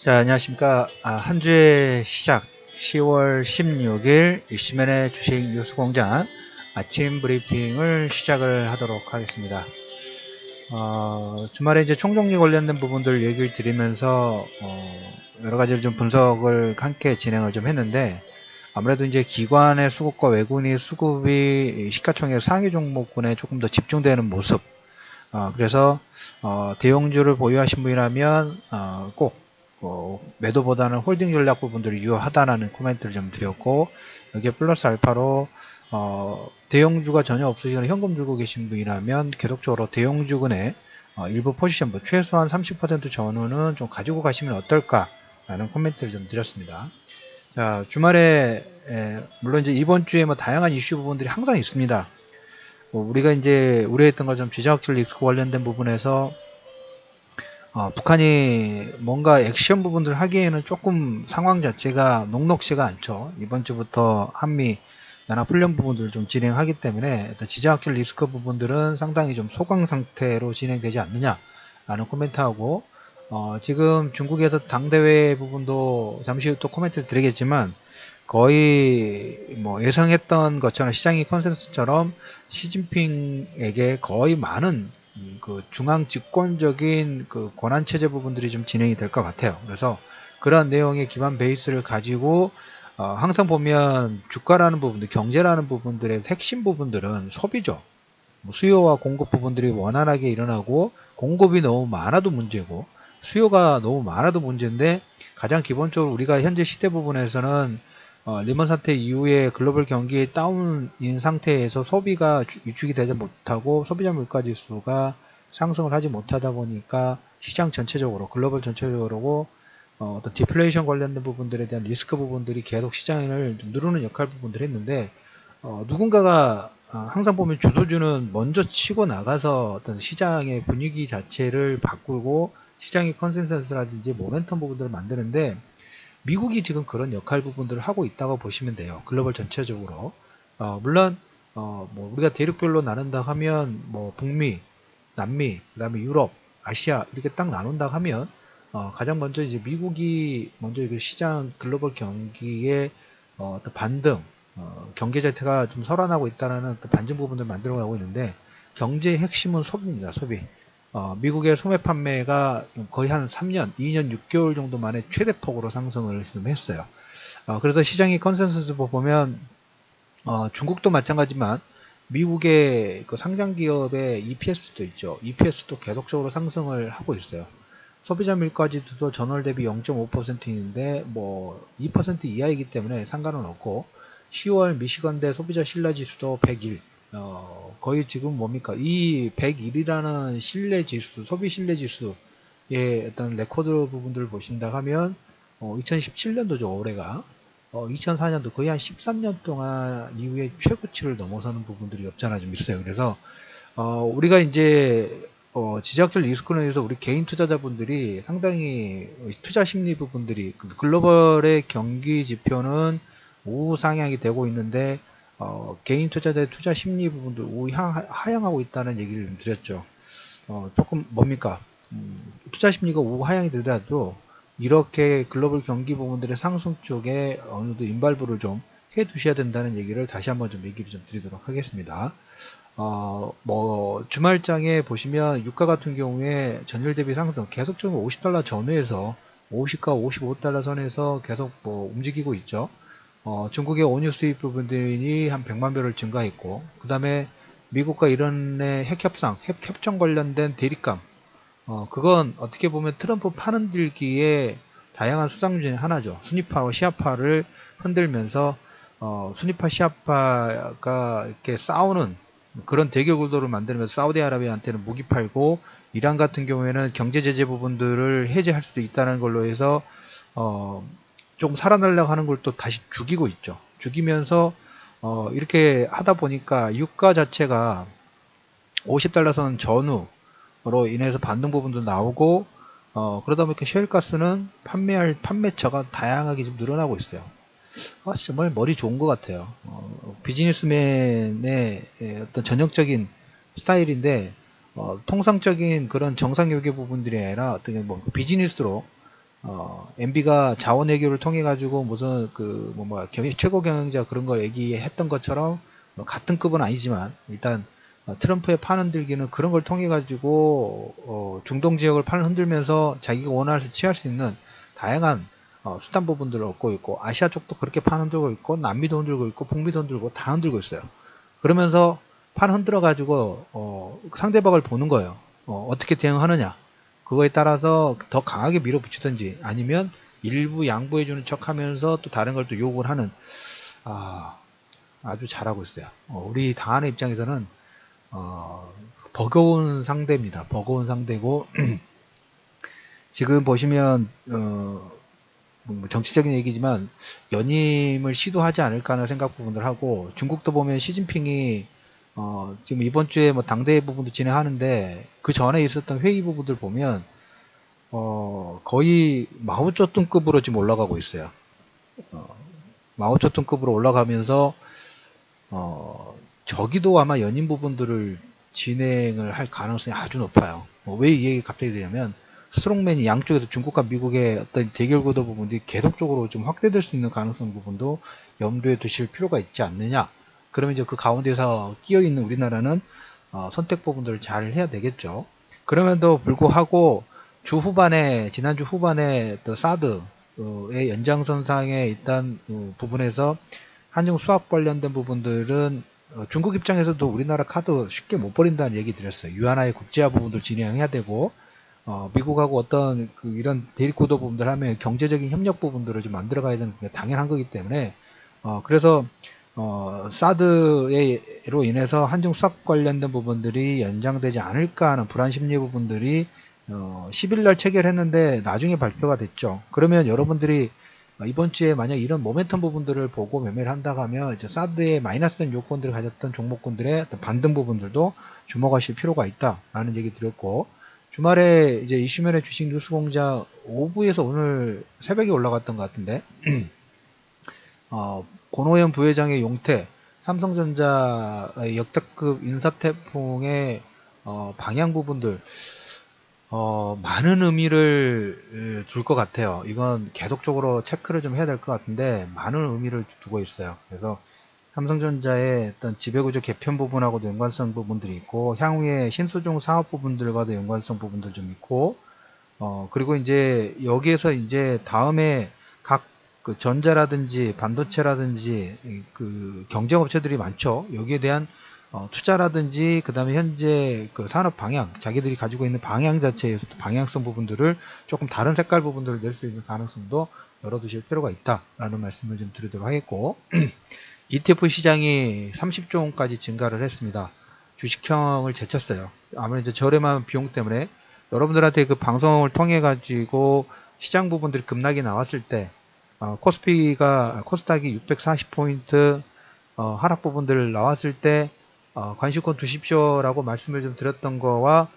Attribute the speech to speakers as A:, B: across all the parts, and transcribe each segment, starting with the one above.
A: 자, 안녕하십니까. 한 주의 시작 10월 16일 이시멘의 주식 뉴스공장 아침 브리핑을 시작을 하도록 하겠습니다. 주말에 이제 총정리 관련된 부분들 얘기를 드리면서 여러 가지를 좀 분석을 함께 진행을 좀 했는데, 아무래도 이제 기관의 수급과 외국인의 수급이 시가총액 상위 종목군에 조금 더 집중되는 모습. 그래서 대형주를 보유하신 분이라면 꼭 매도보다는 홀딩 전략 부분들이 유효하다는 코멘트를 좀 드렸고, 여기에 플러스 알파로 대형주가 전혀 없으시거나 현금 들고 계신 분이라면 계속적으로 대형주군의 일부 포지션, 최소한 30% 전후는 좀 가지고 가시면 어떨까라는 코멘트를 좀 드렸습니다. 자, 주말에 물론 이제 이번 주에 다양한 이슈 부분들이 항상 있습니다. 우리가 이제 우려했던 것처럼 지정학적 리스크 관련된 부분에서 북한이 뭔가 액션 부분들 하기에는 조금 상황 자체가 녹록지가 않죠. 이번 주부터 한미 연합훈련 부분들을 좀 진행하기 때문에 지정학적 리스크 부분들은 상당히 좀 소강 상태로 진행되지 않느냐라는 코멘트하고, 지금 중국에서 당대회 부분도 잠시 후 또 코멘트를 드리겠지만, 거의 예상했던 것처럼 시장의 컨센서스처럼 시진핑에게 거의 많은 그 중앙 집권적인 그 권한 체제 부분들이 좀 진행이 될 것 같아요. 그래서 그러한 내용의 기반 베이스를 가지고 항상 보면 주가라는 부분들, 경제라는 부분들의 핵심 부분들은 소비죠. 수요와 공급 부분들이 원활하게 일어나고, 공급이 너무 많아도 문제고 수요가 너무 많아도 문제인데, 가장 기본적으로 우리가 현재 시대 부분에서는 리먼 사태 이후에 글로벌 경기 다운인 상태에서 소비가 위축이 되지 못하고 소비자 물가 지수가 상승을 하지 못하다 보니까 시장 전체적으로, 글로벌 전체적으로 어떤 디플레이션 관련된 부분들에 대한 리스크 부분들이 계속 시장을 누르는 역할 부분들을 했는데, 누군가가 항상 보면 주소주는 먼저 치고 나가서 어떤 시장의 분위기 자체를 바꾸고 시장의 컨센서스라든지 모멘텀 부분들을 만드는데, 미국이 지금 그런 역할 부분들을 하고 있다고 보시면 돼요. 글로벌 전체적으로. 물론 우리가 대륙별로 나눈다 하면 북미, 남미, 그다음에 유럽, 아시아 이렇게 딱 나눈다 하면 가장 먼저 이제 미국이 먼저 그 시장 글로벌 경기의 어떤 반등, 경제 자체가 좀 살아나고 있다는 반증 부분들을 만들어 가고 있는데, 경제의 핵심은 소비입니다. 소비. 미국의 소매 판매가 거의 한 3년, 2년 6개월 정도 만에 최대폭으로 상승을 좀 했어요. 그래서 시장의 컨센서스 보면 중국도 마찬가지지만 미국의 그 상장 기업의 EPS도 있죠. EPS도 계속적으로 상승을 하고 있어요. 소비자 물가지수도 전월 대비 0.5%인데 2% 이하이기 때문에 상관은 없고, 10월 미시건대 소비자 신뢰지수도 101. 거의 지금 뭡니까? 이 101이라는 신뢰지수, 소비 신뢰지수의 어떤 레코드 부분들을 보신다 하면 2017년도죠, 올해가. 2004년도 거의 한 13년 동안 이후에 최고치를 넘어서는 부분들이 없잖아 좀 있어요. 그래서 우리가 이제 지정학적 리스크로 인해서 우리 개인 투자자분들이 상당히 투자 심리 부분들이, 글로벌의 경기 지표는 우상향이 되고 있는데 개인 투자자의 투자 심리 부분도 하향하고 있다는 얘기를 좀 드렸죠. 조금 뭡니까? 투자 심리가 우하향이 되더라도 이렇게 글로벌 경기 부분들의 상승 쪽에 어느 정도 인발부를 좀 해 두셔야 된다는 얘기를 다시 한번 좀 얘기를 좀 드리도록 하겠습니다. 주말장에 보시면 유가 같은 경우에 전일 대비 상승 계속적으로 $50 전후에서 50과 55달러 선에서 계속 움직이고 있죠. 중국의 원유 수입 부분들이 한 100만 배럴 증가했고, 그 다음에 미국과 이란의 핵협정 관련된 대립감, 그건 어떻게 보면 트럼프 판흔들기에 다양한 수상 중에 하나죠. 순위파와 시아파를 흔들면서 순위파 시아파가 이렇게 싸우는 그런 대결 구도를 만들면서 사우디아라비아한테는 무기 팔고, 이란 같은 경우에는 경제 제재 부분들을 해제할 수도 있다는 걸로 해서 조금 살아나려고 하는 걸 또 다시 죽이고 있죠. 죽이면서 이렇게 하다 보니까 유가 자체가 50달러 선 전후로 인해서 반등 부분도 나오고, 그러다 보니까 셰일가스는 판매처가 다양하게 좀 늘어나고 있어요. 정말 머리 좋은 것 같아요. 비즈니스맨의 어떤 전형적인 스타일인데, 통상적인 그런 정상회계 부분들이 아니라 어떤 비즈니스로 MB가 자원 외교를 통해 가지고 무슨 최고 경영자 그런 걸 얘기했던 것처럼 같은 급은 아니지만 일단 트럼프의 판 흔들기는 그런 걸 통해 가지고 중동 지역을 판 흔들면서 자기가 원하는 취할 수 있는 다양한 수단 부분들을 얻고 있고, 아시아 쪽도 그렇게 판 흔들고 있고, 남미도 흔들고 있고, 북미도 흔들고 다 흔들고 있어요. 그러면서 판 흔들어 가지고 상대방을 보는 거예요. 어떻게 대응하느냐, 그거에 따라서 더 강하게 밀어붙이든지 아니면 일부 양보해주는 척 하면서 또 다른 걸 또 요구를 하는, 아주 잘하고 있어요. 우리 당하는 입장에서는 버거운 상대입니다. 버거운 상대고 지금 보시면 정치적인 얘기지만 연임을 시도하지 않을까 하는 생각 부분들 하고, 중국도 보면 시진핑이 지금 이번 주에 뭐 당대회 부분도 진행하는데 그 전에 있었던 회의 부분들 보면 거의 마오쩌둥급으로 지금 올라가고 있어요. 마오쩌둥급으로 올라가면서 저기도 아마 연임 부분들을 진행을 할 가능성이 아주 높아요. 왜 이 얘기 갑자기 드냐면, 스트롱맨이 양쪽에서 중국과 미국의 어떤 대결 구도 부분들이 계속적으로 좀 확대될 수 있는 가능성 부분도 염두에 두실 필요가 있지 않느냐. 그러면 이제 그 가운데서 끼어 있는 우리나라는 선택 부분들을 잘 해야 되겠죠. 그럼에도 불구하고 지난주 후반에 또 사드의 연장선상에 있던 부분에서 한중 수합 관련된 부분들은 중국 입장에서도 우리나라 카드 쉽게 못 버린다는 얘기 드렸어요. 유한화의 국제화 부분들 진행해야 되고, 미국하고 어떤 이런 대립구도 부분들 하면 경제적인 협력 부분들을 좀 만들어 가야 되는 게 당연한 거기 때문에, 그래서 사드로 인해서 한중 수합 관련된 부분들이 연장되지 않을까 하는 불안 심리 부분들이 10일날 체결했는데 나중에 발표가 됐죠. 그러면 여러분들이 이번 주에 만약 이런 모멘텀 부분들을 보고 매매를 한다고 하면 이제 사드의 마이너스된 요건들을 가졌던 종목군들의 어떤 반등 부분들도 주목하실 필요가 있다라는 얘기 드렸고, 주말에 이제 이슈면의 주식 뉴스공장 오후에서 오늘 새벽에 올라갔던 것 같은데 권오현 부회장의 용태, 삼성전자의 역대급 인사태풍의 방향 부분들 많은 의미를 둘 것 같아요. 이건 계속적으로 체크를 좀 해야 될 것 같은데 많은 의미를 두고 있어요. 그래서 삼성전자의 어떤 지배구조 개편 부분하고도 연관성 부분들이 있고, 향후에 신소종 사업 부분들과도 연관성 부분들 좀 있고, 그리고 이제 여기에서 이제 다음에 각 그 전자라든지 반도체라든지 그 경쟁업체들이 많죠. 여기에 대한 투자라든지 그 다음에 현재 그 산업 방향, 자기들이 가지고 있는 방향 자체에서 방향성 부분들을 조금 다른 색깔 부분들을 낼 수 있는 가능성도 열어두실 필요가 있다라는 말씀을 좀 드리도록 하겠고, ETF 시장이 30조 원까지 증가를 했습니다. 주식형을 제쳤어요. 아무래도 저렴한 비용 때문에 여러분들한테 그 방송을 통해 가지고 시장 부분들이 급락이 나왔을 때 코스닥이 640포인트 하락 부분들 나왔을 때 관심권 두십시오라고 말씀을 좀 드렸던 거와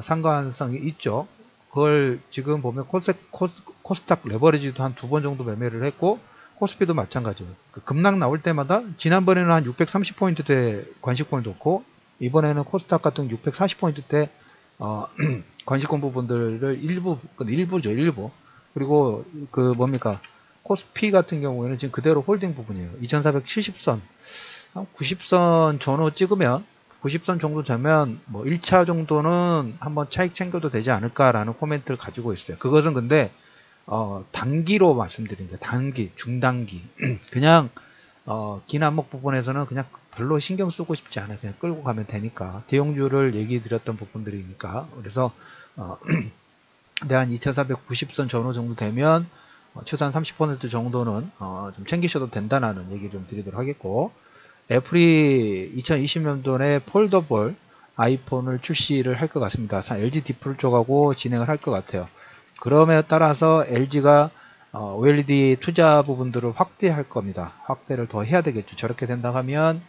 A: 상관성이 있죠. 그걸 지금 보면 코스닥 레버리지도 한 2번 정도 매매를 했고, 코스피도 마찬가지예요. 급락 나올 때마다 지난번에는 한 630포인트대 관심권을 놓고, 이번에는 코스닥 같은 640포인트대 관심권 부분들을 일부죠, 일부. 그리고 코스피 같은 경우에는 지금 그대로 홀딩 부분이에요. 2470선, 90선 전후 찍으면, 90선 정도 되면 뭐 1차 정도는 한번 차익 챙겨도 되지 않을까라는 코멘트를 가지고 있어요. 그것은 근데 단기로 말씀드립니다. 단기, 중단기. 그냥 긴 암목 부분에서는 그냥 별로 신경 쓰고 싶지 않아요. 그냥 끌고 가면 되니까. 대형주를 얘기 드렸던 부분들이니까. 그래서 한 2490선 전후 정도 되면 최소한 30% 정도는 좀 챙기셔도 된다는 얘기를 좀 드리도록 하겠고, 애플이 2020년도에 폴더블 아이폰을 출시를 할 것 같습니다. LG 디플 쪽하고 진행을 할 것 같아요. 그럼에 따라서 LG가 OLED 투자 부분들을 확대할 겁니다. 확대를 더 해야 되겠죠. 저렇게 된다 하면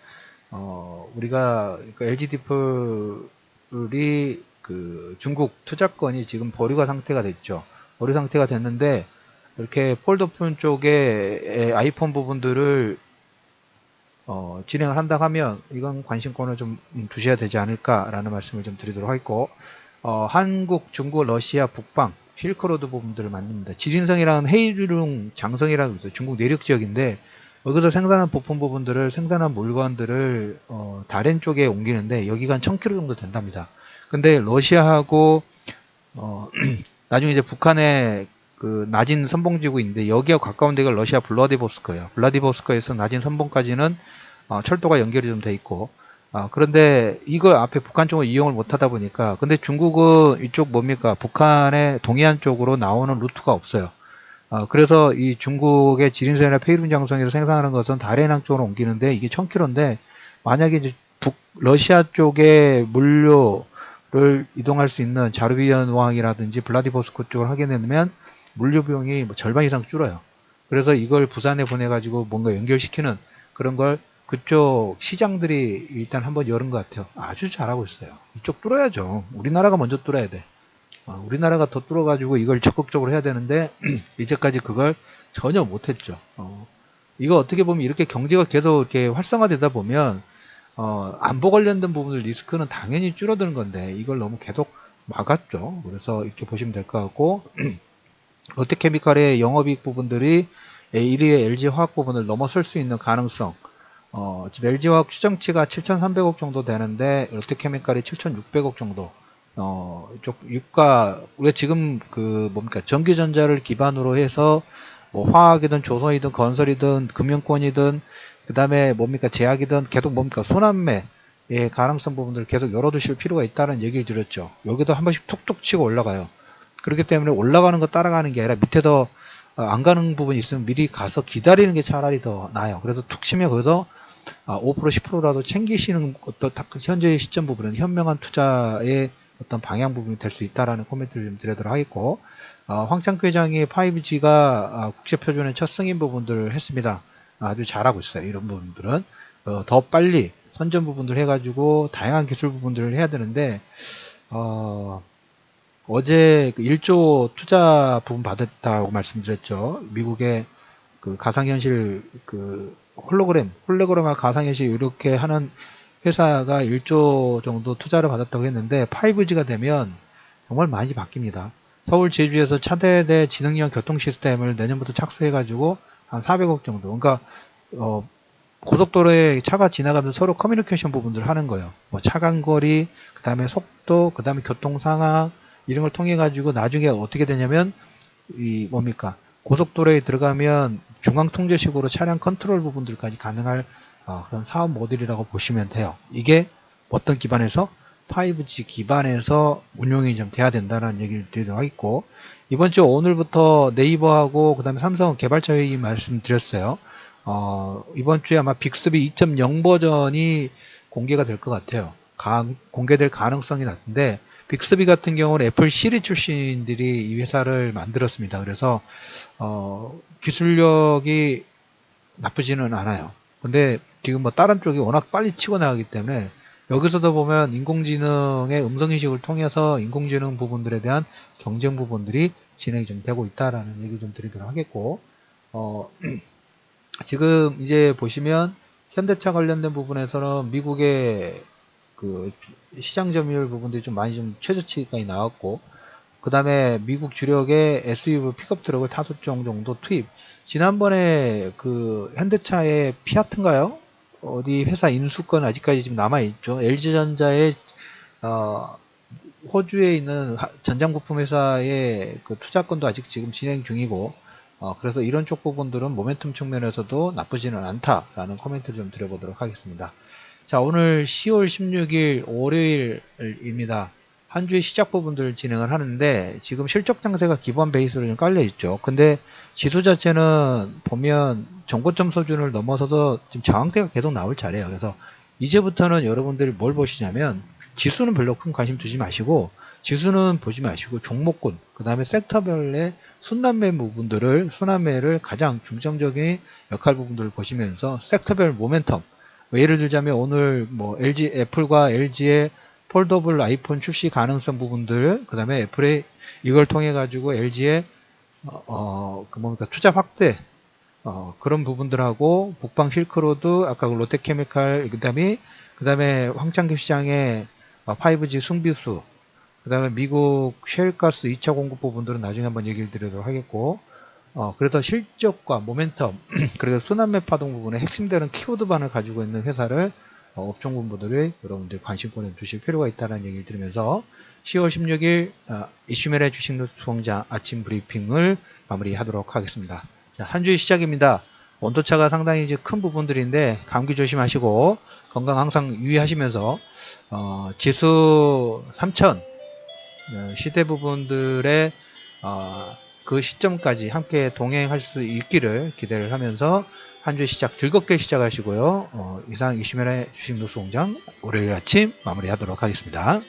A: 우리가 LG 디플이 중국 투자권이 지금 보류가 상태가 됐죠. 보류 상태가 됐는데, 이렇게 폴더폰 쪽에 아이폰 부분들을 진행을 한다 하면 이건 관심권을 좀 두셔야 되지 않을까라는 말씀을 좀 드리도록 하겠고, 한국, 중국, 러시아, 북방 실크로드 부분들을 만듭니다. 지린성이라는 헤이룽 장성이라고 있어요. 중국 내륙 지역인데 여기서 생산한 부품 부분들을 생산한 물건들을 다롄 쪽에 옮기는데 여기가 한 1000km 정도 된답니다. 근데 러시아하고 나중에 이제 북한의 그 낮은 선봉지구인데 여기와 가까운 데가 러시아 블라디보스크예요. 블라디보스크에서 낮은 선봉까지는 철도가 연결이 좀 돼 있고 그런데 이걸 앞에 북한 쪽을 이용을 못 하다 보니까 근데 중국은 이쪽 뭡니까 북한의 동해안 쪽으로 나오는 루트가 없어요. 그래서 이 중국의 지린성이나 페이룬 장성에서 생산하는 것은 다롄항 쪽으로 옮기는데 이게 1000km인데 만약에 이제 러시아 쪽에 물류를 이동할 수 있는 자르비언왕이라든지 블라디보스크 쪽을 하게 되면 물류 비용이 뭐 절반 이상 줄어요. 그래서 이걸 부산에 보내가지고 뭔가 연결시키는 그런 걸 그쪽 시장들이 일단 한번 열은 것 같아요. 아주 잘하고 있어요. 이쪽 뚫어야죠. 우리나라가 먼저 뚫어야 돼. 우리나라가 더 뚫어가지고 이걸 적극적으로 해야 되는데 이제까지 그걸 전혀 못했죠. 이거 어떻게 보면 이렇게 경제가 계속 이렇게 활성화되다 보면 안보 관련된 부분들 리스크는 당연히 줄어드는 건데 이걸 너무 계속 막았죠. 그래서 이렇게 보시면 될 것 같고 롯데케미칼의 영업이익 부분들이 1위의 LG화학 부분을 넘어설 수 있는 가능성 지금 LG화학 추정치가 7,300억 정도 되는데 롯데케미칼이 7,600억 정도 이쪽 유가 우리가 지금 그 뭡니까 전기전자를 기반으로 해서 뭐 화학이든 조선이든 건설이든 금융권이든 그 다음에 뭡니까 제약이든 계속 뭡니까 소남매의 가능성 부분들을 계속 열어두실 필요가 있다는 얘기를 드렸죠. 여기도 한 번씩 툭툭 치고 올라가요. 그렇기 때문에 올라가는 거 따라가는 게 아니라 밑에서 안 가는 부분이 있으면 미리 가서 기다리는 게 차라리 더 나아요. 그래서 툭 치면 거기서 5% 10%라도 챙기시는 것도 현재 시점 부분은 현명한 투자의 어떤 방향 부분이 될 수 있다라는 코멘트를 좀 드리도록 하겠고 황창규 회장이 5G가 국제표준의 첫 승인 부분들을 했습니다. 아주 잘하고 있어요. 이런 부분들은 더 빨리 선전 부분들 해가지고 다양한 기술 부분들을 해야 되는데 어제 그 1조 투자 부분 받았다고 말씀드렸죠. 미국의 그 가상현실 그 홀로그램과 가상현실 이렇게 하는 회사가 1조 정도 투자를 받았다고 했는데 5G가 되면 정말 많이 바뀝니다. 서울 제주에서 차세대 지능형 교통 시스템을 내년부터 착수해가지고 한 400억 정도. 그러니까 고속도로에 차가 지나가면서 서로 커뮤니케이션 부분들을 하는 거예요. 뭐 차간거리, 그 다음에 속도, 그 다음에 교통 상황 이런 걸 통해 가지고 나중에 어떻게 되냐면 이 뭡니까 고속도로에 들어가면 중앙통제식으로 차량 컨트롤 부분들까지 가능할 그런 사업 모델이라고 보시면 돼요. 이게 어떤 기반에서 5G 기반에서 운용이 좀 돼야 된다는 얘기를 드리도록 하겠고 이번 주 오늘부터 네이버하고 그 다음에 삼성 개발자 회의 말씀드렸어요. 이번 주에 아마 빅스비 2.0 버전이 공개가 될 것 같아요. 공개될 가능성이 낮은데 빅스비 같은 경우는 애플 시리 출신들이 이 회사를 만들었습니다. 그래서 기술력이 나쁘지는 않아요. 근데 지금 뭐 다른 쪽이 워낙 빨리 치고 나가기 때문에 여기서도 보면 인공지능의 음성인식을 통해서 인공지능 부분들에 대한 경쟁 부분들이 진행이 좀 되고 있다라는 얘기 좀 드리도록 하겠고 지금 이제 보시면 현대차 관련된 부분에서는 미국의 그 시장 점유율 부분들이 좀 많이 좀 최저치까지 나왔고 그 다음에 미국 주력의 SUV 픽업 트럭을 5종 정도 투입. 지난번에 그 현대차의 피아트인가요? 어디 회사 인수권 아직까지 지금 남아있죠. LG전자의 호주에 있는 전장부품 회사의 그 투자권도 아직 지금 진행 중이고 그래서 이런 쪽 부분들은 모멘텀 측면에서도 나쁘지는 않다라는 코멘트를 좀 드려보도록 하겠습니다. 자, 오늘 10월 16일 월요일입니다. 한 주의 시작 부분들을 진행을 하는데 지금 실적 장세가 기본 베이스로 좀 깔려 있죠. 근데 지수 자체는 보면 정고점 수준을 넘어서서 지금 저항대가 계속 나올 차례예요. 그래서 이제부터는 여러분들이 뭘 보시냐면 지수는 별로 큰 관심 두지 마시고 지수는 보지 마시고 종목군 그 다음에 섹터별의 순환매를 가장 중점적인 역할 부분들을 보시면서 섹터별 모멘텀 예를 들자면 오늘 뭐 애플과 LG의 폴더블 아이폰 출시 가능성 부분들, 그 다음에 애플의 이걸 통해 가지고 LG의 투자 확대 그런 부분들하고 북방 실크로드, 아까 롯데케미칼, 그 다음에 황창규 시장의 5G 승비수, 그 그 다음에 미국 셰일가스 2차 공급 부분들은 나중에 한번 얘기를 드리도록 하겠고, 그래서 실적과 모멘텀, 그리고 순환매 파동 부분의 핵심되는 키워드반을 가지고 있는 회사를 업종 분부들을 여러분들 관심권에 두실 필요가 있다는 얘기를 드리면서 10월 16일 이슈메의 주식뉴스 수강장 아침 브리핑을 마무리하도록 하겠습니다. 자, 한 주의 시작입니다. 온도차가 상당히 이제 큰 부분들인데 감기 조심하시고 건강 항상 유의하시면서 지수 3000 시대 부분들의 그 시점까지 함께 동행할 수 있기를 기대를 하면서 한 주의 시작 즐겁게 시작하시고요. 이상 이슈면의 주식뉴스 공장 월요일 아침 마무리하도록 하겠습니다.